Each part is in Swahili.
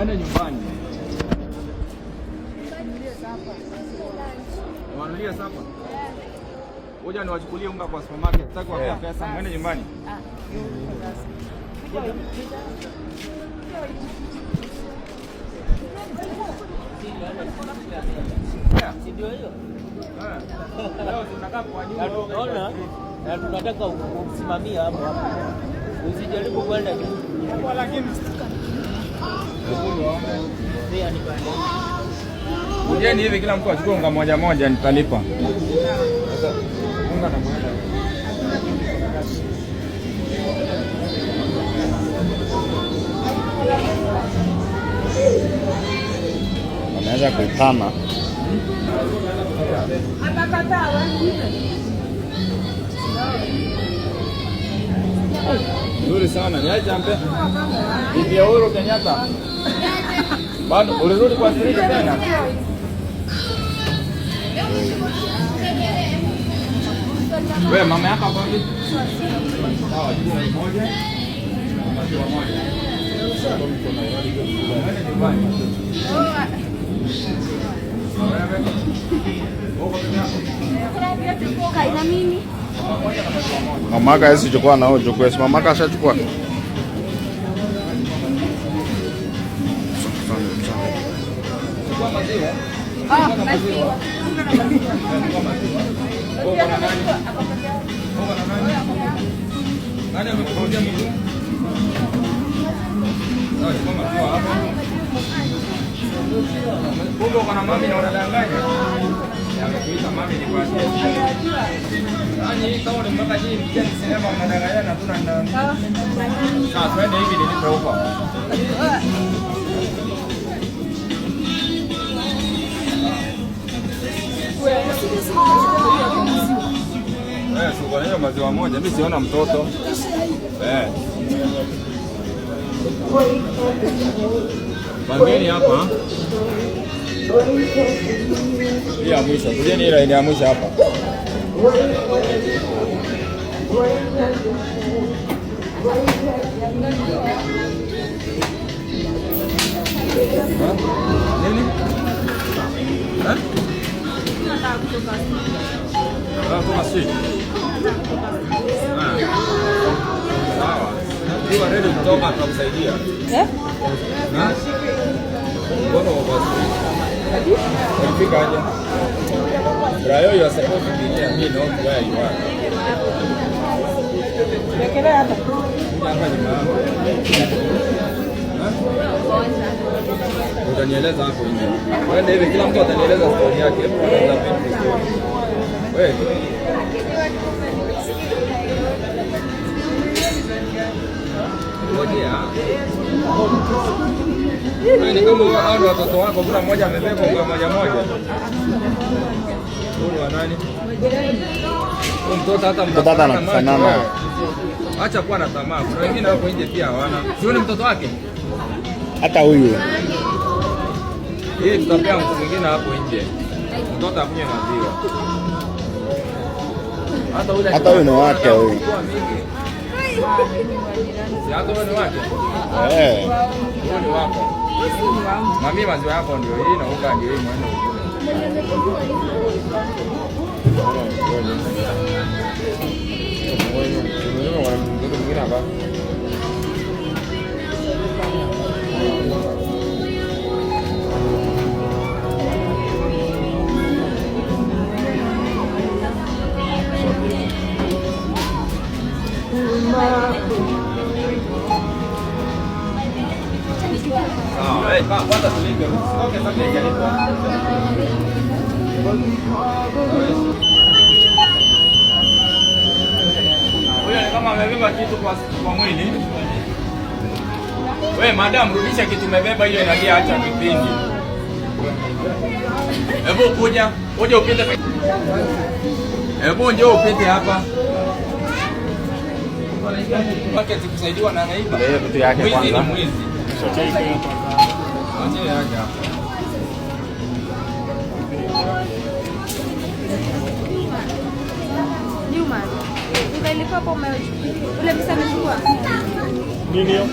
Mwende nyumbani. Wanunulie sapa. Ngoja niwachukulie unga kwa supermarket. Sitaki kuwapea pesa. Mwende nyumbani. Ndio hiyo. Leo tunakaa kwa nyumba. Na tunataka kusimamia hapo. Usijaribu kwenda hapo lakini. Ujeni hivi kila mtu achukue unga moja moja nitalipa. Unga na mwenda. Wanaweza kuipama. Nzuri sana. Ni aje ampe? Bibi ya Uhuru Kenyatta. Bado ulirudi kwa siri tena? Wewe mama yako hapo vipi? Sawa, jua moja. Maziwa moja. Sababu mko na yadi gani nyumbani? Kaina mimi. Mamaka hizi chukua na hojo kwa sababu mamaka ashachukua. Chukua maziwa. Maziwa. Nani amekupatia mguu? Sawa, chukua maziwa hapa. Kumbe uko na mami na unadanganya. Amekuita mami ni kwa sababu. Yaani kama ni mpaka hii mjini sinema mnadanganya na tuna ndani. Sasa twende hivi nilipe huko. Suko hiyo maziwa moja, mimi siona mtoto. Pangeni hapa. Hii ya mwisho, kujeni ile ya mwisho hapa. Nini? Kama si. Sawa. Ukiwa ready kutoka tutakusaidia. Mbona wabasi? Unafika aje? Brayo, you are supposed to be here. Me not where you are. Wekelea hapa. Hapa ni mama. Utanieleza hapo nje. Wewe hivi kila mtu atanieleza story yake. Wewe. Ngoja. Wewe ni kama hao watoto wako kuna mmoja amebeba kwa moja moja. Huyu wa nani? Mtoto hata Mtoto anafanana. Acha kuwa na tamaa. Kuna wengine wako nje pia hawana. Sioni mtoto wake? Hata huyu. Hii tutapea mtu mwingine hapo nje. Mtoto akunywe maziwa. Hata huyu ni wake huyu. Hata huyu ni wake? Huyu ni wako. Mami maziwa yako ndio hii na unga ndio hii mwende ukule. Kwanza tulipe. Usitoke sasa hajalipa. Huyo ni kama amebeba kitu kwa mwili. Wewe madam, rudisha kitu umebeba, hiyo inalia, acha kipindi. Hebu kuja upite. Hebu njoo upite hapa. Market kusaidiwa na naiba. Ndio vitu yake kwanza. Mwizi. Aje aje hapa. Nyuma. Ungalikuwa hapo ule msame chukua. Nini hiyo?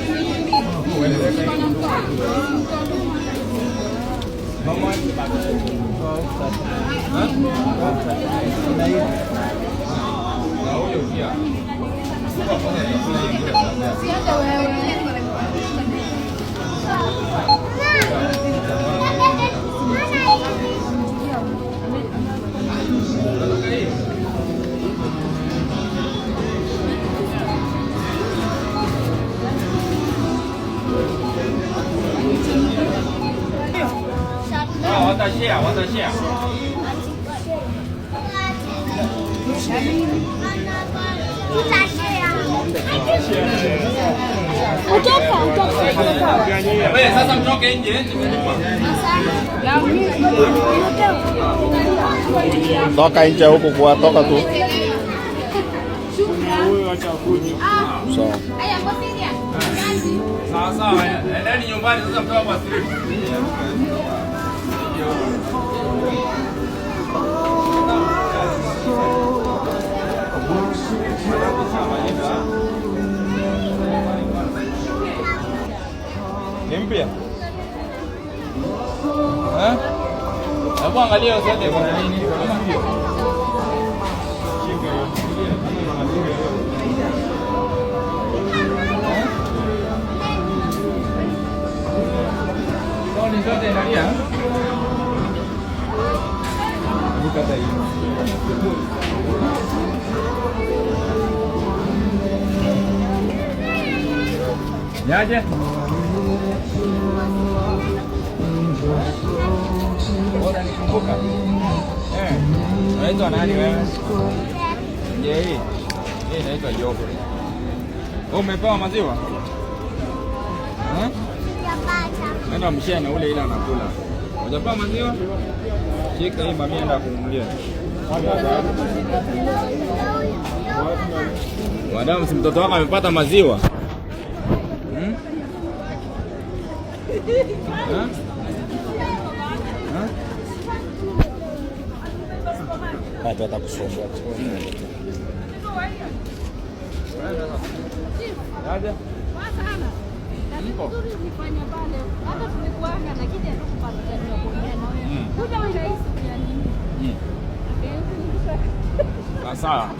Sasa mtoke nje. Toka nje huku kwa toka tu. Sawa. Sawa sawa. Endeni nyumbani sasa mtoka kwa street. Ni mpya? Hebu angalia usende kuna nini? Ni zote angalia. Nikata hii. Yaje? Bora nikumbuka. Unaitwa nani wewe? Je, hii inaitwa yogurt. Umepewa maziwa? Nenda mshane ule ile anakula. Hujapewa maziwa? Shika hii mami enda kumlia. Madam, si mtoto wako amepata maziwa? Hata atakusumbua. Aje? Sawa.